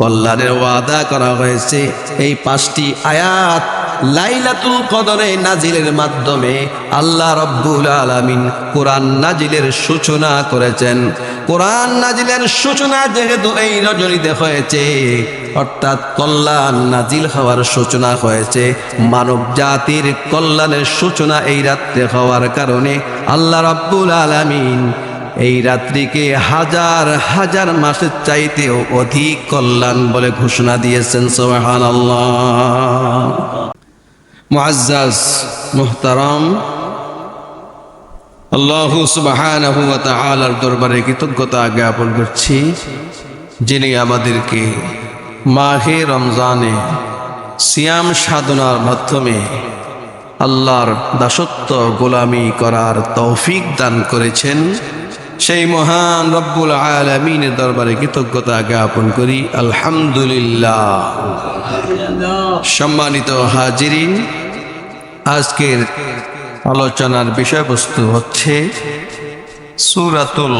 কল্যাণের ওয়াদা করা হয়েছে। এই 5টি আয়াত লাইলাতুল কদরে নাজিলের মাধ্যমে আল্লাহ রাব্বুল আলামিন কোরআন নাজিলের সূচনা করেছেন। কোরআন নাজিলের সূচনা যেহেতু এই রজনীতে হয়েছে, অর্থাৎ কল্যাণ নাজিল হওয়ার সূচনা হয়েছে, মানব জাতির কল্যাণের সূচনা এই রাত্রে হওয়ার কারণে আল্লাহ রাব্বুল আলামিন এই রাত্রিকে হাজার হাজার মাসের চাইতেও অধিক কল্যাণ বলে ঘোষণা দিয়েছেন। সুবহানাল্লাহ। মুআজ্জাজ মুহতারাম, আল্লাহু সুবহানাহু ওয়া তাআলার দরবারে কৃতজ্ঞতা জ্ঞাপন করছি, যিনি আমাদেরকে মাহে রমজানে সিয়াম সাধনার মাধ্যমে আল্লাহর দাসত্ব গোলামি করার তৌফিক দান করেছেন। সেই মহান রব্বুল আলামিনের দরবারে কৃতজ্ঞতা জ্ঞাপন করি, আলহামদুলিল্লাহ। সম্মানিত হাজিরিন, আজকের আলোচনার বিষয়বস্তু হচ্ছে সূরাতুল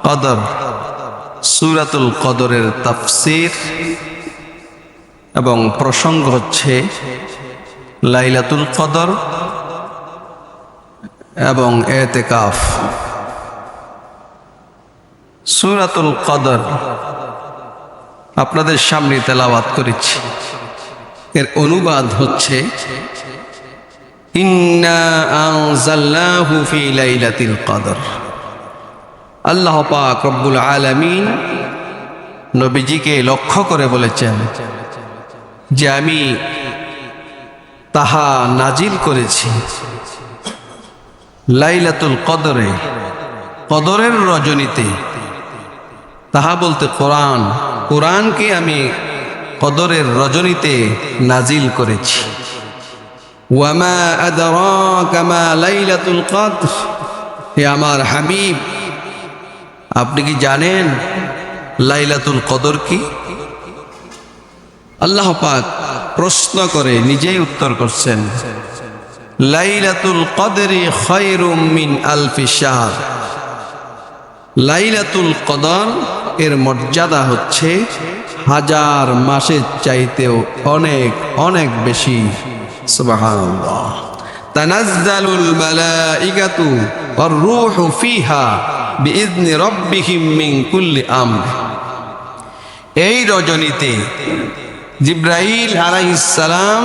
কদর। সূরাতুল কদরের তাফসীর এবং প্রসঙ্গ হচ্ছে লাইলাতুল কদর এবং ইতিকাফ। সূরাতুল কদর আপনাদের সামনে তেলাওয়াত করেছি। এর অনুবাদ হচ্ছে ইন্না আনজালনাহু ফি লাইলাতিল কদর। আল্লাহ পাক রব্বুল আলামিন নবীজিকে লক্ষ্য করে বলেছেন যে আমি তাহা নাজিল করেছি লাইলাতুল কদরে, কদরের রজনীতে। তাহা বলতে কোরআন, কোরআনকে আমি কদরের রজনীতে নাজিল করেছি। ওয়ামা আদরাকা মা লাইলাতুল কদর, হে আমার হাবিব, আপনি কি জানেন লাইলাতুল কদর কি? আল্লাহ পাক প্রশ্ন করে নিজেই উত্তর করছেন, লাইলাতুল কদরি খায়রুম মিন আলফি শাহর। লাইলাতুল কদর এর মর্যাদা হচ্ছে হাজার মাসের চাইতেও অনেক অনেক বেশি। সুবহানাল্লাহ। তানাজ্জালুল মালাইকাতু ওয়ার রূহু ফিহা বিইذনি রাব্বিহিম মিন কুল্লি আমর। এই রজনীতে জিবরাইল আলাইহিস সালাম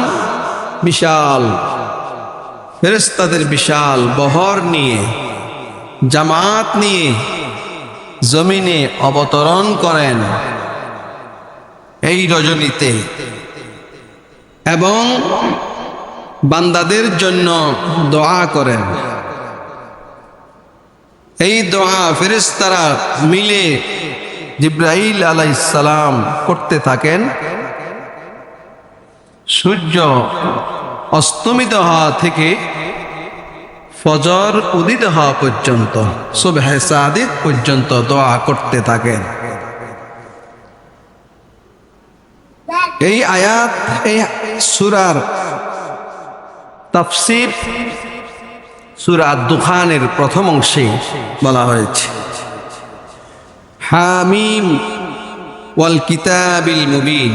বিশাল ফেরেশতাদের বিশাল বহর নিয়ে, জামাত নিয়ে জমিনে অবতরণ করেন এই রজনীতে এবং বান্দাদের জন্য দোয়া করেন। এই দোয়া ফেরেশতারা মিলে জিবরাইল আলাইহিস সালাম করতে থাকেন সূর্য অস্তমিত হওয়া থেকে ফজর উদিত হওয়া পর্যন্ত, সুবহে সাদিক পর্যন্ত দোয়া করতে থাকেন। এই আয়াত, এই সূরার তাফসীর সূরা দুখানের প্রথম অংশে বলা হয়েছে, হামিম ওয়াল কিতাবিল মুবিন।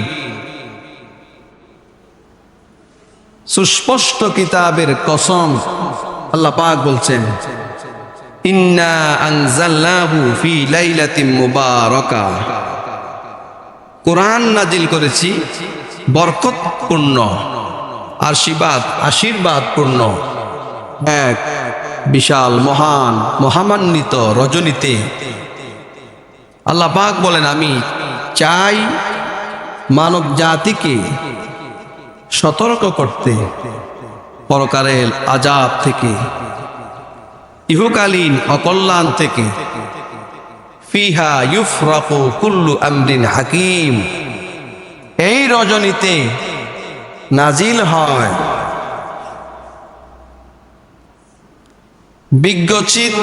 সুস্পষ্ট কিতাবের কসম আল্লাহ পাক বলছেন, ইন্না আনজালনাহু ফি লাইলাতিন মুবারাকা। কোরআন নাজিল করেছি বরকতপূর্ণ, আশীর্বাদপূর্ণ এক বিশাল মহান মহামান্বিত রজনীতে। আল্লাহ পাক বলেন, আমি চাই মানব জাতিকে সতর্ক করতে পরকালের আযাব থেকে, ইহকালীন অকল্যাণ থেকে। ফিহা ইউফরাকু কুল্লু আমরিন হাকিম। এই রজনীতে নাজিল হয় বিজ্ঞচিত,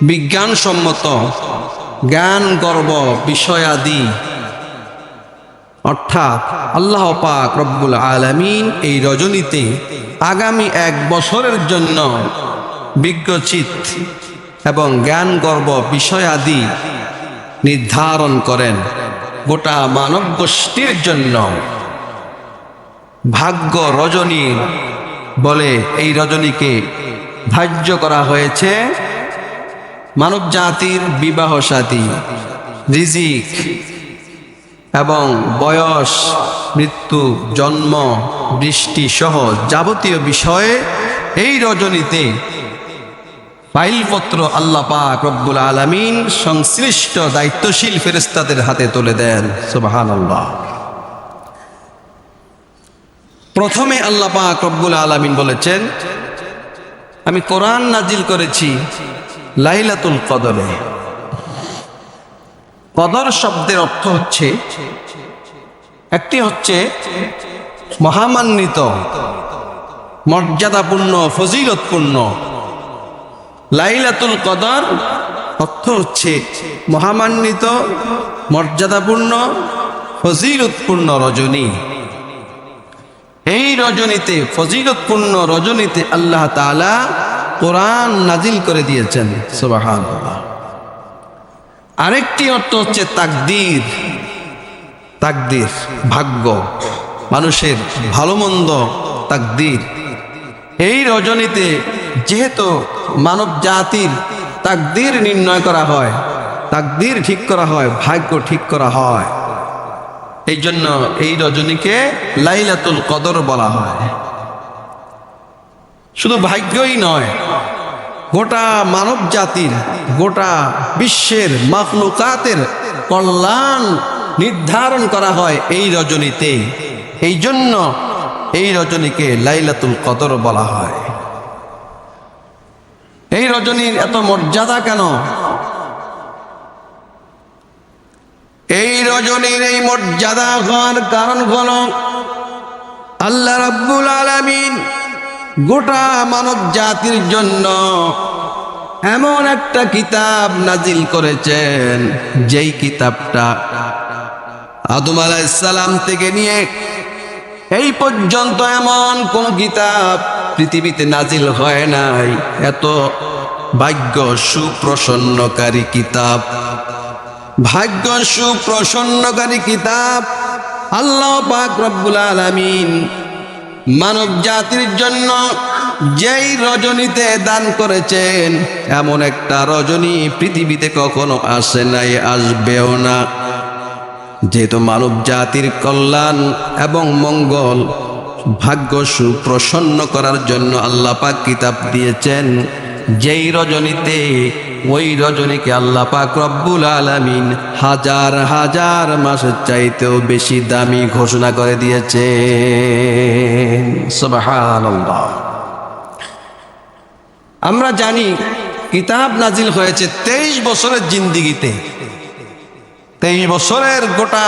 বিজ্ঞানসম্মত, জ্ঞান গর্ব বিষয়াদি। অর্থাৎ আল্লাহ পাক রব্বুল আলামিন এই রজনীতে আগামী 1 বছরের জন্য বিজ্ঞচিত এবং জ্ঞান গর্ব বিষয়াদি নির্ধারণ করেন। গোটা মানব গোষ্ঠীর জন্য ভাগ্য রজনী বলে এই রজনীকে ধার্য করা হয়েছে মানব জাতির বিবাহ শাদী, রিজিক এবং বয়স, মৃত্যু, জন্ম, বৃষ্টি সহ যাবতীয় বিষয়ে এই রজনীতে ফাইলপত্র আল্লাহ পাক রব্বুল আলামিন সংশ্লিষ্ট দায়িত্বশীল ফেরেশতাদের হাতে তুলে দেন। সুবহানাল্লাহ। প্রথমে আল্লাহ পাক রব্বুল আলামিন বলেছেন, আমি কোরআন নাজিল করেছি লাইলাতুল কদরে। কদর শব্দের অর্থ হচ্ছে, একটি হচ্ছে মহামান্বিত, মর্যাদাপূর্ণ, ফজিলতপূর্ণ। লাইলাতুল কদর অর্থ হচ্ছে মহামান্বিত, মর্যাদাপূর্ণ, ফজিলতপূর্ণ রজনী। এই রজনীতে, ফজিলতপূর্ণ রজনীতে আল্লাহ তাআলা কোরআন নাজিল করে দিয়েছেন। সুবহানাল্লাহ। আরেকটি অর্থ হচ্ছে তাকদীর। তাকদীর ভাগ্য, মানুষের ভালো মন্দ তাকদীর। এই রজনীতে যেহেতু মানব জাতির তাকদীর নির্ণয় করা হয়, তাকদীর ঠিক করা হয়, ভাগ্য ঠিক করা হয়, এই জন্য এই রজনীকে লাইলাতুল কদর বলা হয়। শুধু ভাগ্যই নয়, গোটা মানব জাতির, গোটা বিশ্বের মাখলুকাতের কল্যাণ নির্ধারণ করা হয় এই রজনীতে। এই জন্য এই রজনীকে লাইলাতুল কদর বলা হয়। এই রজনীর এত মর্যাদা কেন? এই রজনীর এই মর্যাদা হওয়ার কারণ হলো আল্লাহ রাব্বুল আলামিন গোটা মানব জাতির জন্য এমন একটা কিতাব নাজিল করেছেন, যেই কিতাবটা আদম আলাইহিস সালাম থেকে নিয়ে এই পর্যন্ত এমন কোন কিতাব পৃথিবীতে নাজিল হয় নাই। এত ভাগ্য সুপ্রসন্নকারী কিতাব, ভাগ্য সুপ্রসন্নকারী কিতাব আল্লাহ পাক রব্বুল আলামিন মানব জাতির জন্য যেই রজনীতে দান করেছেন, এমন একটা রজনী পৃথিবীতে কখনো আসে নাই, আসবেও না। যেহেতু মানব জাতির কল্যাণ এবং মঙ্গল, ভাগ্য সুপ্রসন্ন করার জন্য আল্লাহ পাক কিতাব দিয়েছেন, যেই রজনীতে, ওই রজনীকে আল্লাহ পাক রব্বুল আলামিন হাজার হাজার মাসের চাইতেও বেশি দামি ঘোষণা করে দিয়েছেন। সুবহানাল্লাহ। আমরা জানি কিতাব নাজিল হয়েছে 23 বছরের জিন্দিগিতে। 23 বছরের গোটা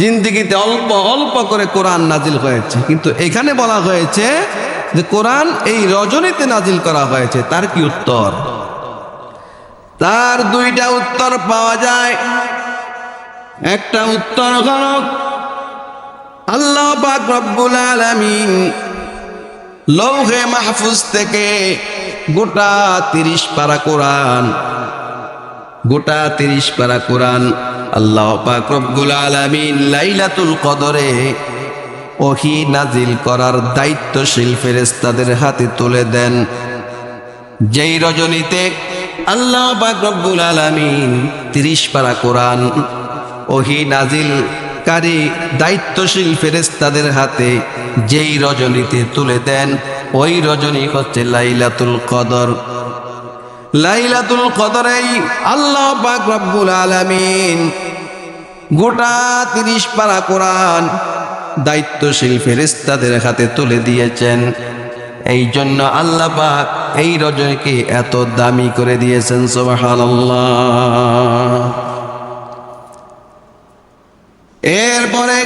জিন্দিগিতে অল্প অল্প করে কোরআন নাজিল হয়েছে, কিন্তু এখানে বলা হয়েছে যে কোরআন এই রজনীতে নাজিল করা হয়েছে। তার কি উত্তর? তার দুইটা উত্তর পাওয়া যায়। একটা উত্তর হলো আল্লাহ পাক রব্বুল আলামিন লৌহে মাহফুজ থেকে গোটা 30 পারা কোরআন, গোটা 30 পারা কোরআন আল্লাহ পাক রব্বুল আলামিন লাইলাতুল কদরে ওহী নাজিল করার দায়িত্বশীল ফেরেশতাদের হাতে তুলে দেন। যেই রজনীতে আল্লাহ পাক রব্বুল আলামিন 30 পারা কোরআন ওহী নাজিলকারী দায়িত্বশীল ফেরেশতাদের হাতে যেই রজনীতে তুলে দেন, ওই রজনী হচ্ছে লাইলাতুল কদর। লাইলাতুল কদরেই আল্লাহ পাক রব্বুল আলামিন গোটা 30 পারা কোরআন দায়িত্বশীল ফেরেশতাদের হাতে তুলে দিয়েছেন। এই জন্য আল্লাহ পাক এই রজনীকে এত দামি করে দিয়েছেন। সুবহানাল্লাহ। এরপরে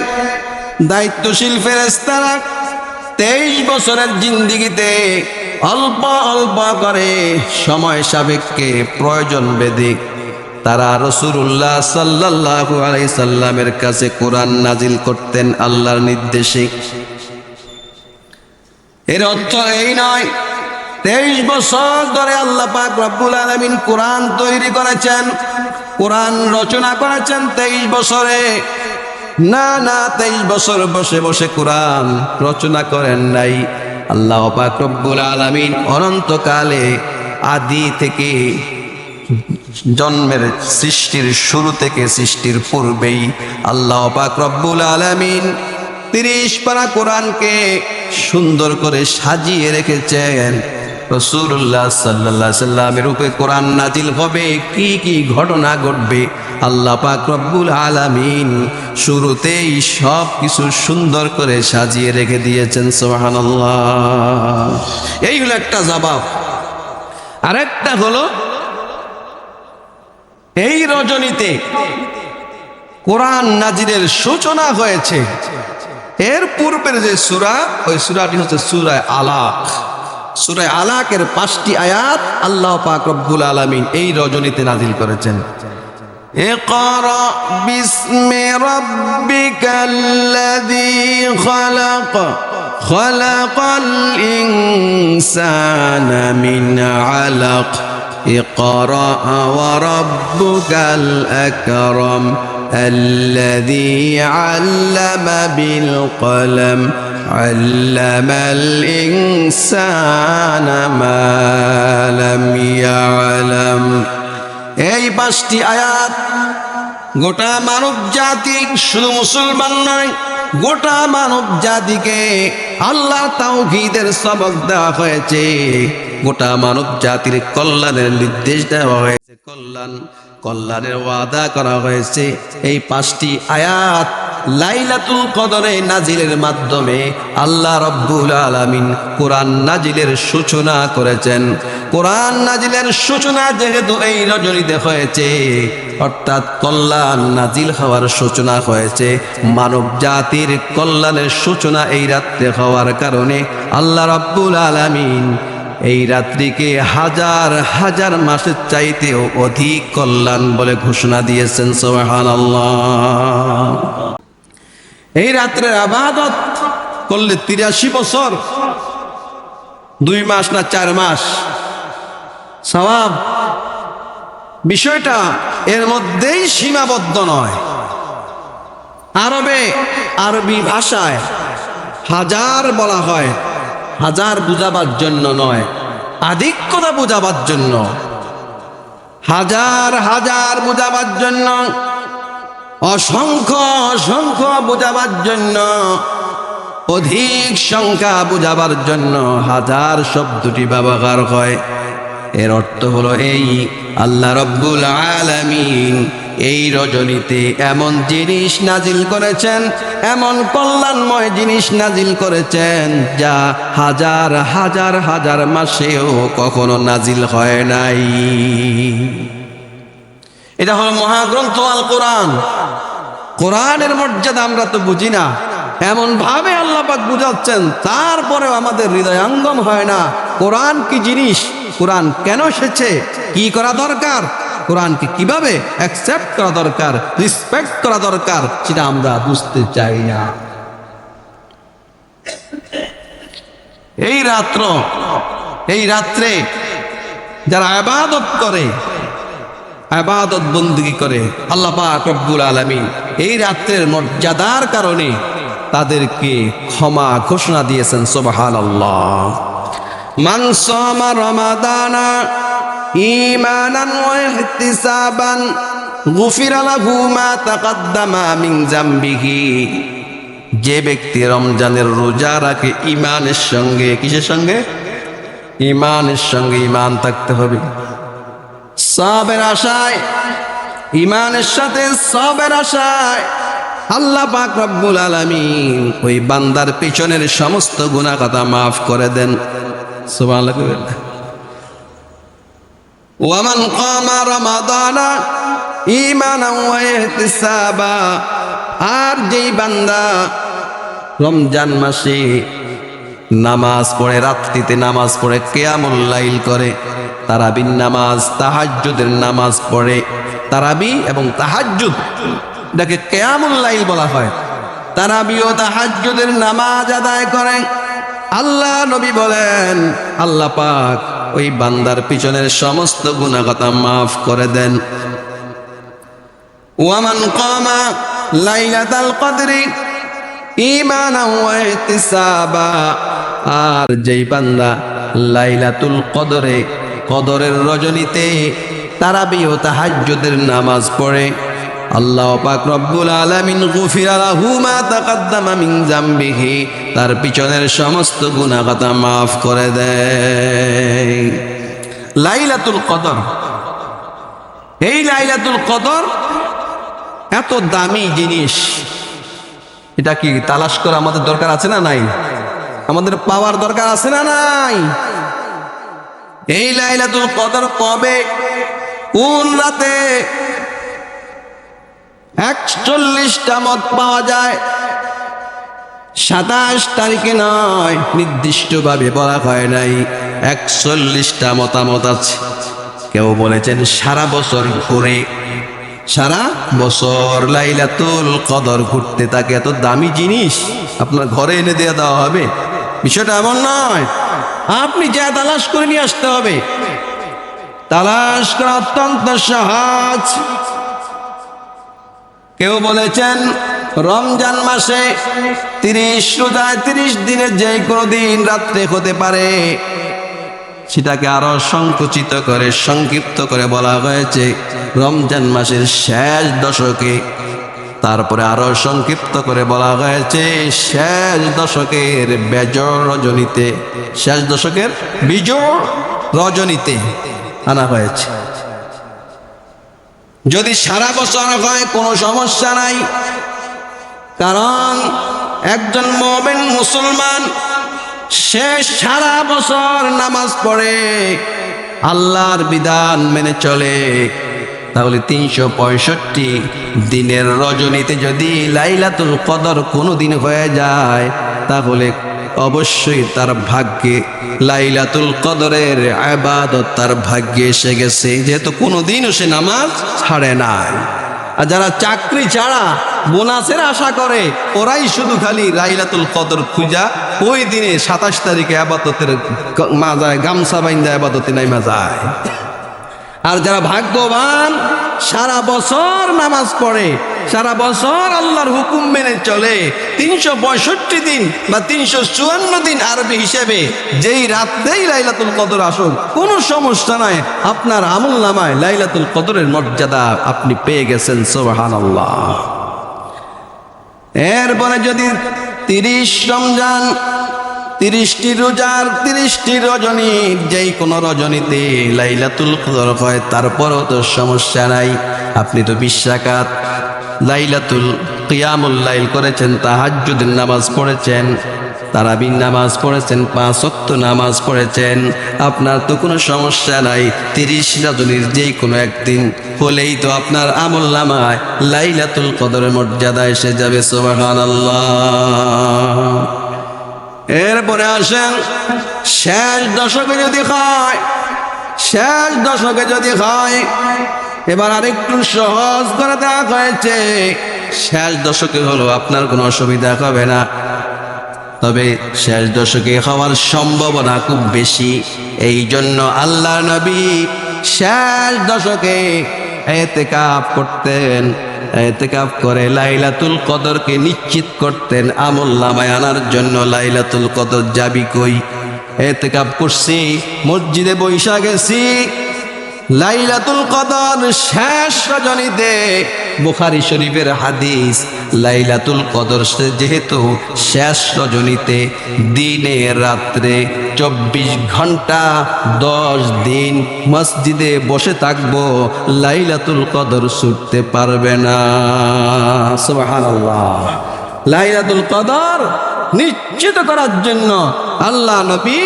দায়িত্বশীল ফেরেশতারা 23 বছরের জিন্দিগিতে অল্প অল্প করে সময় সাপেক্ষে, প্রয়োজন ভেদে তারা রাসূলুল্লাহ সাল্লাল্লাহু আলাইহি সাল্লামের কাছে কোরআন নাজিল করতেন আল্লাহর নির্দেশে। এর অর্থ এই নয় 23 বছর ধরে আল্লাহ পাক রব্বুল আলামিন কোরআন তৈরি করেছেন, কোরআন রচনা করেছেন 23 বছরে। না, 23 বছর বসে বসে কোরআন রচনা করেন নাই। আল্লাহ পাক রব্বুল আলামিন অনন্তকালে আদি থেকে জন্মের সৃষ্টির শুরু থেকে সৃষ্টির পূর্বেই আল্লাহ পাক রব্বুল আলামিন 30 পারা কোরআনকে সুন্দর করে সাজিয়ে রেখেছেন। রাসূলুল্লাহ সাল্লাল্লাহু আলাইহি সাল্লামের উপরে কোরআন নাজিল হবে, কি কি ঘটনা ঘটবে আল্লাহ পাক রব্বুল আলামিন শুরুতেই সব কিছু সুন্দর করে সাজিয়ে রেখে দিয়েছেন। সুবহানাল্লাহ। এই হলো একটা জবাব। আরেকটা হলো এই রজনীতে কোরআন নাজিলের সূচনা হয়েছে। এর পূর্বের যে সূরা, ওই সূরাটি হচ্ছে সূরা আলাক। সূরা আলাকের 5টি আয়াত আল্লাহ পাক রব্বুল আলামিন এই রজনীতে নাজিল করেছেন। ইকরা বিসমি রাব্বিকাল্লাযী খালাক খালাকাল ইনসানা মিন আলাক ইকরা ওয়া রাব্বুকাল আকরাম الذي علم بالقلم علم الإنسان ما لم يعلم। এই 5টি আয়াত গোটা মানব জাতি, শুধু মুসলমান নয়, গোটা মানব জাতিকে আল্লাহ তাওহীদের সবক দেওয়া হয়েছে। গোটা মানব জাতির কল্যাণের নির্দেশ দেওয়া হয়েছে, কল্যাণের ওয়াদা করা হয়েছে। এই 5টি আয়াত লাইলাতুল কদরে নাজিলের মাধ্যমে আল্লাহ রব্বুল আলামিন কোরআন নাজিলের সূচনা করেছেন। কোরআন নাজিলের সূচনা যেহেতু এই রজনীতে হয়েছে, অর্থাৎ কল্যাণ নাজিল হওয়ার সূচনা হয়েছে, মানব জাতির কল্যাণের সূচনা এই রাত্রে হওয়ার কারণে আল্লাহ রব্বুল আলামিন এই রাত্রিকে হাজার হাজার মাসের চাইতেও অধিক কল্যাণ বলে ঘোষণা দিয়েছেন। সুবহানাল্লাহ। এই রাত্রের ইবাদত করলে 83 বছর, 2 মাস না 4 মাস সওয়াব। বিষয়টা এর মধ্যেই সীমাবদ্ধ নয়। আরবি ভাষায় হাজার বলা হয়, হাজার বুঝাবার জন্য নয়, আধিক্যতা বুঝাবার জন্য। হাজার হাজার বুঝাবার জন্য, অসংখ্য অসংখ্য বুঝাবার জন্য, অধিক সংখ্যা বুঝাবার জন্য হাজার শব্দটি ব্যবহার হয়। এর অর্থ হলো এই, আল্লাহ রব্বুল আলামিন এই রজনীতে এমন জিনিস নাজিল করেছেন, এমন কল্যাণময় জিনিস নাজিল করেছেন যা হাজার হাজার হাজার মাসেও কখনো নাজিল হয় নাই। এটা হলো মহাগ্রন্থ আল কোরআন। কোরআনের মর্যাদা আমরা তো বুঝি না, এমন ভাবে আল্লাহ পাক বুঝাচ্ছেন, তারপরেও আমাদের হৃদয়ঙ্গম হয় না। কোরআন কি জিনিস, কোরআন কেন এসেছে, কি করা দরকার, কোরআনকে কিভাবে অ্যাকসেপ্ট করা দরকার, রিসপেক্ট করা দরকার, সেটা আমরা বুঝতে চাই না। এই রাত্রে যারা ইবাদত করে, ইবাদত বندگی করে, আল্লাহ পাক রব্বুল আলামিন এই রাত্রের মর্যাদার কারণে তাদেরকে ক্ষমা ঘোষণা দিয়েছেন। সুবহানাল্লাহ। মান সামা রমাদানা ঈমানান ওয়া ইহতিসাবান গুফিরা লাহু মা তাকাদ্দামা মিন যামবিহি। যে ব্যক্তি রমজানের রোজা রাখে ঈমানের সঙ্গে, কিসের সঙ্গে? ঈমানের সঙ্গে। ঈমান থাকতে হবে, সওয়াবের আশায়, ঈমানের সাথে সওয়াবের আশায় আল্লাহ পাক রব্বুল আলামিন ওই বান্দার পিছনের সমস্ত গুনাহ খাতা মাফ করে দেন। সুবহানাল্লাহ। ওয়া মান কামা রমাদানা ঈমানান ওয়া ইহতিসাবা। আর যেই বান্দা রমজান মাসে নামাজ পড়ে, রাত্রিতে নামাজ পড়ে, কিয়ামুল লাইল করে, তারাবির নামাজ, তাহাজ্জুদের নামাজ পড়ে, তারাবি এবং তাহাজ্জুদ এটাকে কিয়ামুল লাইল বলা হয়। তারাবি ও তাহাজ্জুদের নামাজ আদায় করেন, আল্লাহ নবী বলেন আল্লাহ পাক ওই বান্দার পিছনের সমস্ত গুনাহ খাতা মাফ করে দেন। ওয়ামান কামা লাইলাতুল কদরি ঈমানান ওয়া ইহতিসাবা, আর যেই বান্দা লাইলাতুল কদরে, কদরের রজনীতে তারাবি ও তাহাজ্জুদের নামাজ পড়ে, আল্লাহ পাক রব্বুল আলামিন গুফিরা লাহু মা তাকাদ্দামা মিন যামবিহি, তার পিছনের সমস্ত গুনাহ খাতা মাফ করে দেয়। লাইলাতুল কদর, এই লাইলাতুল কদর এত দামি জিনিস, এটা কি তালাশ করা আমাদের দরকার আছে না নাই? আমাদের পাওয়ার দরকার আছে না নাই? এই লাইলাতুল কদর কবে, কোন রাতে? 41টা মত পাওয়া যায়, 27 তারিখে নয়, নির্দিষ্টভাবে বলা হয় নাই। 41টা মতামত আছে। কেউ বলেছেন সারা বছর ঘুরে, সারা বছর লাইলাতুল কদর ঘুরতে থাকে। এত দামি জিনিস আপনার ঘরে এনে দিয়ে দেওয়া হবে? বিষয়টা এমন নয়, আপনি যা তালাশ করে নিয়ে আসতে হবে। তালাশ করা অত্যন্ত সহজ। কেউ বলেছেন রমজান মাসে 30 রোজায় 30 দিনের যে কোনো দিন রাত্রে হতে পারে, সেটাকে আরো সংকুচিত করে সংক্ষিপ্ত করে বলা হয়েছে রমজান মাসের শেষ দশকে। তারপরে আরো সংক্ষিপ্ত করে বলা হয়েছে শেষ দশকের বেজোড় রজনীতে, শেষ দশকের বিজোড় রজনীতে আনা হয়েছে। যদি সারা বছর হয় কোনো সমস্যা নাই, কারণ একজন মুমিন মুসলমান সে সারা বছর নামাজ পড়ে, আল্লাহর বিধান মেনে চলে। তাহলে 365 দিনের রজনীতে যদি লাইলাতুল কদর কোনো দিন হয়ে যায়, তাহলে অবশ্যই তার ভাগ্যে লাইলাতুল কদরের ইবাদত তার ভাগ্যে এসে গেছে, যেহেতু কোনোদিনও সে নামাজ ছাড়ে নাই। আর যারা চাকরি ছাড়া বোনাসের আশা করে, ওরাই শুধু খালি লাইলাতুল কদর খুঁজা ওই দিনে 27 তারিখে ইবাদতের মাজায় গামছা বাইন্দা ইবাদতে নাইমা যায়। আর যারা ভাগ্যবান সারা বছর নামাজ পড়ে, সারা বছর আল্লাহর হুকুম মেনে চলে, 365 দিন বা 354 দিন আরবি হিসেবে যেই রাতেই লাইলাতুল কদর আসুক কোনো সমস্যা নাই, আপনার আমলনামায় লাইলাতুল কদরের মর্যাদা আপনি পেয়ে গেছেন। সুবহানাল্লাহ। এরপরে যদি 30 রমজান, 30টি রোজার 30টি রজনী, যেই কোনো রজনীতে লাইলাতুল কদর হয়, তারপরও তো সমস্যা নাই। আপনি তো 20 রাকাত লাইলাতুল কিয়ামুল লাইল করেছেন, তাহাজ্জুদের নামাজ পড়েছেন, তারাবির নামাজ পড়েছেন, 5 ওয়াক্ত নামাজ পড়েছেন, আপনার তো কোনো সমস্যা নাই। 30 রজনীর যেই কোনো একদিন হলেই তো আপনার আমলনামায় লাইলাতুল কদরের মর্যাদা এসে যাবে। সুবহানাল্লাহ। এরপরে আসেন শেষ দশকে যদি হয়, শেষ দশকে যদি হয়, এবার আরেকটু সহজ করে দেওয়া হয়েছে। শেষ দশকে হলো আপনার কোনো অসুবিধা হবে না, তবে শেষ দশকে হওয়ার সম্ভাবনা খুব বেশি। এই জন্য আল্লাহ নবী শেষ দশকে ইতিকাফ করতেন, ইতিকাফ করে লাইলাতুল কদরকে নিশ্চিত করতেন আমলনামায় আনার জন্য। লাইলাতুল কদর যাবি কই? ইতিকাফ করছি, মসজিদে বৈশা গেছি, লাইলাতুল কদর শেষ রজনীতে। বুখারী শরীফের হাদিস, লাইলাতুল কদর যেহেতু শেষ রজনীতে, দিনে রাত্রে 24 ঘন্টা 10 দিন মসজিদে বসে থাকবো, লাইলাতুল কদর ছুটতে পারবে না। সুবহানাল্লাহ। লাইলাতুল কদর নিশ্চিত করার জন্য আল্লাহ নবী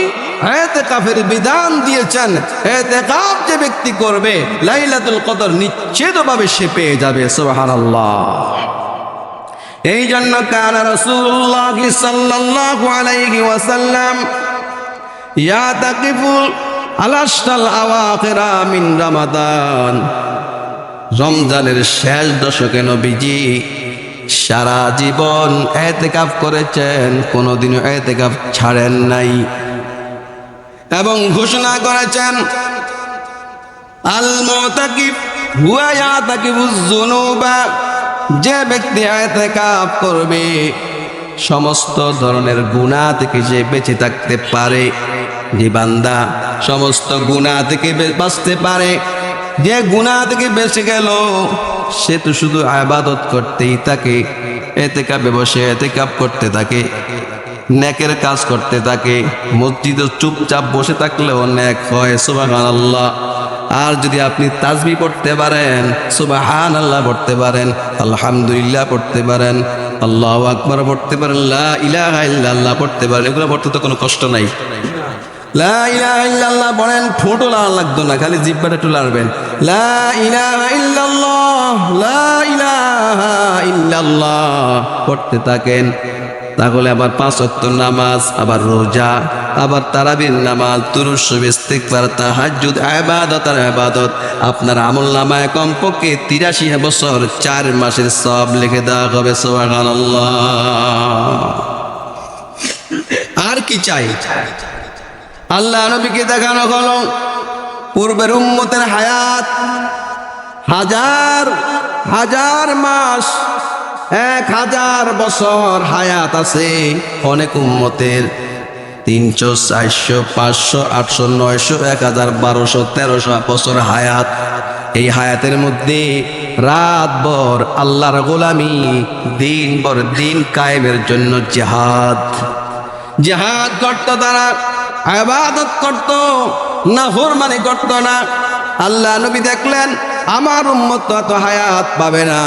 ইতিকাফের বিধান দিয়েছেন। ইতিকাফ যে ব্যক্তি করবে লাইলাতুল কদর নিশ্চিতভাবে সে পেয়ে যাবে। সুবহানাল্লাহ। এই জন্য কানা রাসূলুল্লাহ সাল্লাল্লাহু আলাইহি ওয়াসাল্লাম ইয়াতাকিফুল আলাশাল আওয়াখিরা মিন রমাদান। রমজানের শেষ দশকে নবীজি সারা জীবন ইতিকাফ করেছেন, কোনোদিনও ইতিকাফ ছাড়েন নাই, এবং ঘোষণা করেছেন আল মুতাকিফ হুয়া ইয়াতাকিবুজ যুনুবা, যে ব্যক্তি ইতিকাফ করবে সমস্ত ধরনের গুনাহ থেকে যে বেঁচে থাকতে পারে, যে বান্দা সমস্ত গুনাহ থেকে বাঁচতে পারে, যে গুনাহ থেকে বেঁচে গেল, সে তো শুধু ইবাদত করতেই থাকে, ইতিকাফে বসে ইতিকাফ করতে থাকে, নেকের কাজ করতে থাকে। মসজিদে চুপচাপ বসে থাকলেও নেক হয়, সুবহানাল্লাহ। আর যদি আপনি তাসবিহ পড়তে পারেন, সুবহানাল্লাহ পড়তে পারেন, আলহামদুলিল্লাহ পড়তে পারেন, আল্লাহু আকবার পড়তে পারেন, লা ইলাহা ইল্লাল্লাহ পড়তে পারেন, এগুলো পড়তে তো কোনো কষ্ট নাই। লা ইলাহা ইল্লাল্লাহ বলেন, ঠোঁটও লাড়া লাগতো না, খালি জিহ্বাটা একটু লাড়বেন। লা ইলাহা ইল্লাল্লাহ, লা ইলাহা ইল্লাল্লাহ পড়তে থাকেন। তাহলে আবার 5 ওয়াক্ত নামাজ, আবার রোজা, আবার তারাবির নামাজ, দুরূদ শরীফ, ইস্তিগফার, তাহাজ্জুদ, ইবাদত আর ইবাদত, আপনার আমলনামায় কমপক্ষে 83 বছর 4 মাসের সওয়াব লিখে দেওয়া হবে, সুবহানাল্লাহ। আর কি চাই? আল্লাহ নবীকে দেখানো হলো পূর্বের উম্মতের হায়াত হাজার হাজার মাস, 1000 বছর হায়াত আছে। অনেক উম্মতের 300, 400, 500, 800, 900, 1000, 1200, 1300 বছর হায়াত। এই হায়াতের মধ্যে রাতভর আল্লাহর গোলামি, দিনভর দিন কায়েমের জন্য জিহাদ করত তারা, ইবাদত করত, নাফরমানি করত না। আল্লাহ নবী দেখলেন আমার উম্মত এত হায়াত পাবে না,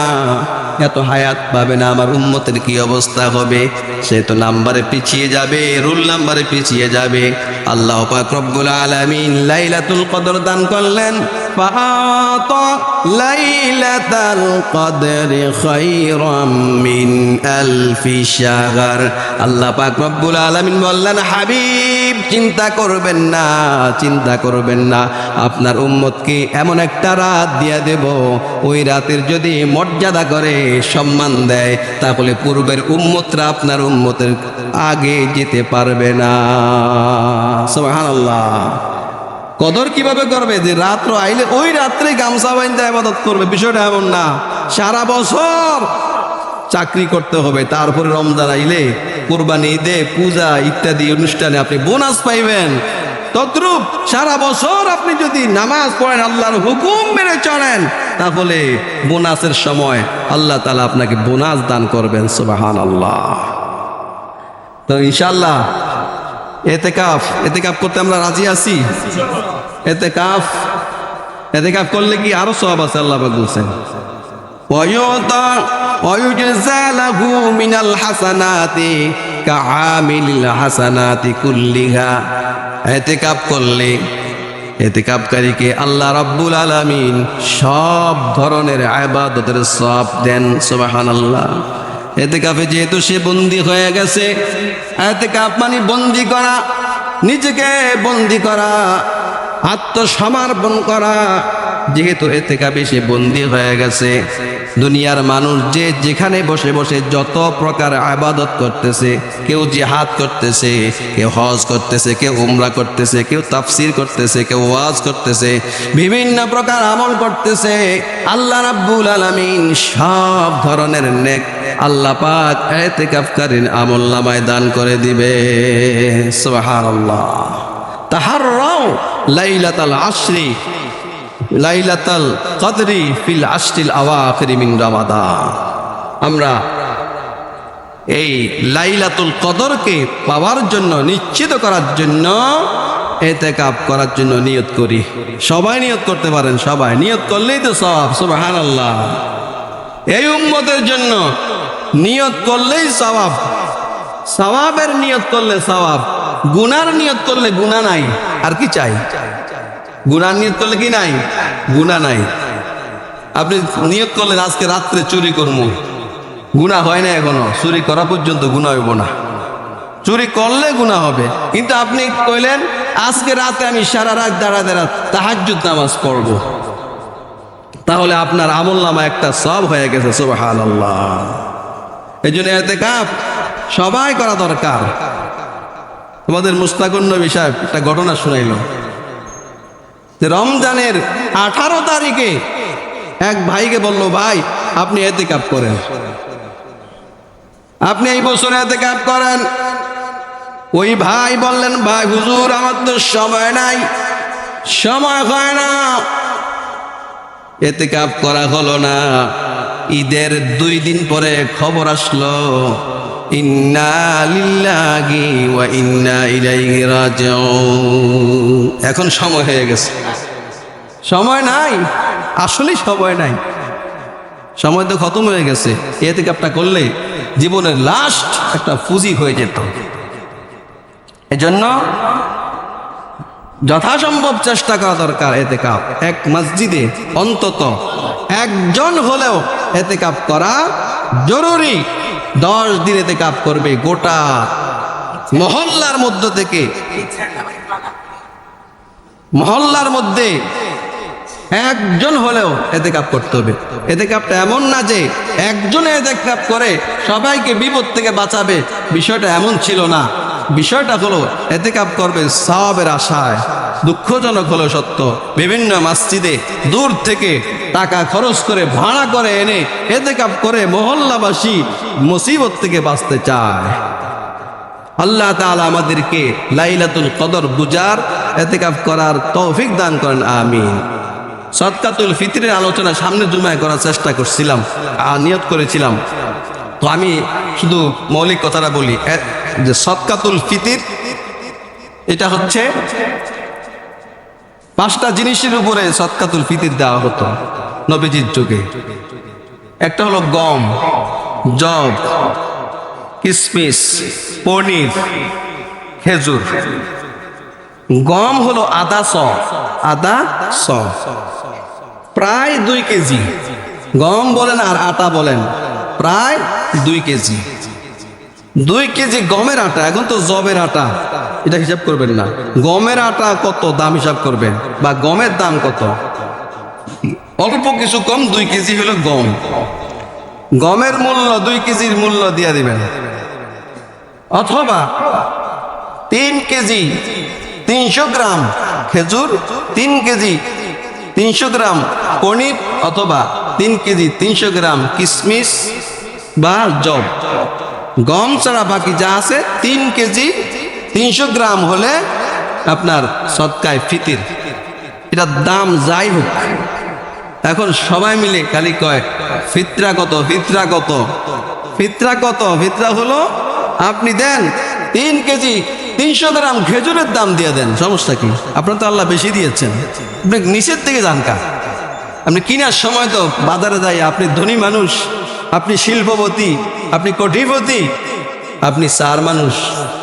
এত হায়াত পাবে না, আমার উম্মতের কি অবস্থা হবে? সে তো নাম্বারে পিছিয়ে যাবে, রুল নাম্বারে পিছিয়ে যাবে। আল্লাহ পাক রব্বুল আলামিন লাইলাতুল কদর দান করলেন। ফাআতা লাইলাতাল কদরি খায়রাম মিন আলফি শাহর। আল্লাহ পাক রব্বুল আলামিন বললেন, হাবিব চিন্তা করবেন না, চিন্তা করবেন না, আপনার উম্মতকে এমন একটা রাত দিয়ে দেব, ওই রাতের যদি মর্যাদা করে সম্মান দেয়, তাহলে পূর্বের উম্মতরা আপনার উম্মতের আগে যেতে পারবে না। সুবহানাল্লাহ। কদর কিভাবে করবে? যে রাত্র আইলে ওই রাত্রে গামছা বাইন্ধে ইবাদত করবে, বিষয়টা এমন না। সারা বছর চাকরি করতে হবে, তারপরে রমজান আইলে, কুরবানি, ঈদে, পূজা ইত্যাদি অনুষ্ঠানে আপনি বোনাস পাইবেন। তদ্রূপ সারা বছর আপনি যদি নামাজ পড়েন, আল্লাহর হুকুম মেনে চলেন, তাহলে বোনাসের সময় আল্লাহ তাআলা আপনাকে বোনাস দান করবেন, সুবহানাল্লাহ। তো ইনশাআল্লাহ ইতিকাফ করতে আমরা রাজি আছি। ইতিকাফ করলে কি আরো সওয়াব আছে, আল্লাহ পাক বলছেন, ওয়ায়ুজযা লাহু মিনাল হাসানাতি কাআমিলিল হাসানাতি কুল্লিহা। ইতিকাফ করলে ইতিকাফকারীকে আল্লাহ রাব্বুল আলামিন সব ধরনের ইবাদতের সওয়াব দেন, সুবহানাল্লাহ। ইতিকাফে যেহেতু সে বন্দী হয়ে গেছে, ইতিকাফ মানে বন্দী করা, নিজেকে বন্দী করা, আত্মসমর্পণ করা। যেহেতু ইতিকাফে সে বন্দী হয়ে গেছে, দুনিয়ার মানুষ যে যেখানে বসে বসে যত প্রকার ইবাদত করতেছে, কেউ জিহাদ করতেছে, কেউ হজ করতেছে, কেউ উমরা করতেছে, কেউ তাফসীর করতেছে, কেউ ওয়াজ করতেছে, বিভিন্ন প্রকার আমল করতেছে, আল্লাহ রাব্বুল আলামিন সব ধরনের নেক আল্লাহ পাক ইতিকাফকারীর আমলনামায় দান করে দিবে, সুবহানাল্লাহ। তাহাররাও লাইলাতাল আশরি, লাইলাতুল কদরি ফিল আশরিল আওয়াখির মিন রমাদান। আমরা এই লাইলাতুল কদরকে পাওয়ার জন্য, নিশ্চিত করার জন্য, ইতিকাফ করার জন্য নিয়ত করি। সবাই নিয়ত করতে পারেন, সবাই নিয়ত করলেই তো সওয়াব, সুবহানাল্লাহ। এই উম্মতের জন্য নিয়ত করলেই সওয়াব, সওয়াবের নিয়ত করলে সওয়াব, গুনার নিয়ত করলে গুনাহ নাই। আর কি চাই? গুনার নিয়ত করলে কি নাই? গুনাহ নাই। আপনি নিয়ত করলেন আজকে রাত্রে চুরি করবো, গুনাহ হয় না এখনো, চুরি করা পর্যন্ত গুনাহ হইব না। চুরি করলে গুনাহ হবে, কিন্তু আপনি কইলেন আজকে রাতে আমি সারা রাত দাঁড়া তাহাজ্জুদ নামাজ পড়ব, তাহলে আপনার আমলনামা একটা সওয়াব হয়ে গেছে, সুবহানাল্লাহ। এই জন্য ইতিকাফ সবাই করা দরকার। আমাদের মুস্তাকুন নবী সাহেব একটা ঘটনা শুনাইল যে রমজানের 18 তারিখে এক ভাইকে বলল, ভাই আপনি এতেকাফ করেন, আপনি এই বছরে এতেকাফ করেন। ওই ভাই বললেন, ভাই হুজুর আমার তো সময় নাই, সময় হয় না। এতেকাফ করা হলো না। ঈদের 2 দিন পরে খবর আসলো, ইন্না লিল্লাহি ওয়া ইন্না ইলাইহি রাজিউন। এখন সময় হয়ে গেছে, সময় নাই, আসলে সময় নাই, সময় তো খতম হয়ে গেছে। এতেকাফটা করলে জীবনের লাস্ট একটা পুঁজি হয়ে যেত। এজন্য যথাসম্ভব চেষ্টা করা দরকার। এতেকাফ এক মসজিদে অন্তত একজন হলেও এতেকাফ করা জরুরি। 10 দিন এতেকাফ করবে, গোটা মহল্লার মধ্য থেকে, মহল্লার মধ্যে একজন হলেও এতেকাফ করতে হবে। এতেকাফটা এমন না যে একজনে এতেকাফ করে সবাইকে বিপদ থেকে বাঁচাবে, বিষয়টা এমন ছিল না। বিষয়টা হলো এতেকাফ করবে সওয়াবের আশায়। দুঃখজনক হলো সত্য, বিভিন্ন মসজিদে দূর থেকে টাকা খরচ করে ভাড়া করে এনে এতেকাফ করে মহল্লাবাসী মুসিবত থেকে বাঁচতে চায়। আল্লাহ তাআলা আমাদেরকে লাইলাতুল কদর বুঝার, এতেকাফ করার তৌফিক দান করেন, আমিন। সদকাতুল ফিতরের আলোচনা সামনের জুমায় করার চেষ্টা করছিলাম, নিয়ত করেছিলাম। তো আমি শুধু মৌলিক কথাটা বলি যে সদকাতুল ফিতর এটা হচ্ছে 5টা জিনিসের উপরে সদকাতুল ফিতর দেওয়া হতো নবীজির যুগে। একটা হলো গম, জব, কিশমিশ, পনির, খেজুর। গম হলো আধা শ, প্রায় 2 কেজি। গম বলেন আর আটা বলেন, প্রায় 2 কেজি। 2 কেজি গমের আটা। এখন তো জবের আটা, এটা হিসাব করবেন না। গমের আটা কত দাম হিসাব করবেন, বা গমের দাম কত। অল্প কিছু কম, 2 কেজি হলো গম। গমের মূল্য 2 কেজির মূল্য দিয়ে দিবেন। অথবা 3 কেজি 300 গ্রাম খেজুর, 3 কেজি 300 গ্রাম পনির, অথবা 3 কেজি 300 গ্রাম কিশমিশ বা জব। গম ছাড়া বাকি যা আছে 3 কেজি 300 গ্রাম হলে আপনার সদকায়ে ফিতর। এটার দাম যাই হোক, এখন সবাই মিলে খালি কয় ফিতরা কত, ফিতরা কত, ফিতরা কত। ফিতরা হলো আপনি দেন 3 কেজি 300 গ্রাম খেজুরের দাম দিয়ে দেন, সমস্যা কি? আপনার তো আল্লাহ বেশি দিয়েছেন, আপনি নিচের থেকে জানকা। আপনি কিনার সময় তো বাজারে যাই, আপনি ধনী মানুষ, আপনি শিল্পপতি, আপনি কোটিপতি, আপনি 4 মানুষ।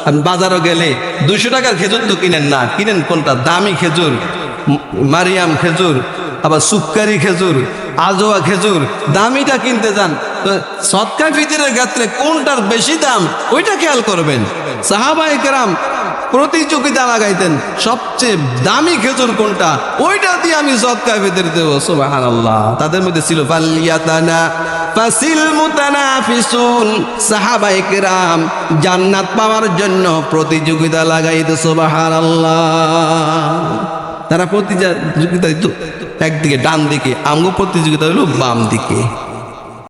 আপনি বাজারও গেলে 200 টাকার খেজুর তো কিনেন না, কিনেন কোনটা? দামি খেজুর, মারিয়াম খেজুর, আবার সুক্কারি খেজুর, আজোয়া খেজুর, দামিটা কিনতে যান। সদকায়ে ফিতরের ক্ষেত্রে কোনটার বেশি দাম ওইটা খেয়াল করবেন। সাহাবায়ে কেরাম প্রতিযোগিতা লাগাইতেন, সবচেয়ে দামি খেজুর কোনটা, ওইটা দিয়ে আমি সদকায়ে ফিতর দেব। সুবহানাল্লাহ। তাদের মধ্যে ছিল ফালিয়াতানা ফাসিল মুতানাফিসুন। সাহাবায়ে কেরাম জান্নাত পাওয়ার জন্য প্রতিযোগিতা লাগাইত। সুবহানাল্লাহ। তারা প্রতিযোগিতা দিত একদিকে ডান দিকে, আমগো প্রতিযোগিতা হলো বাম দিকে।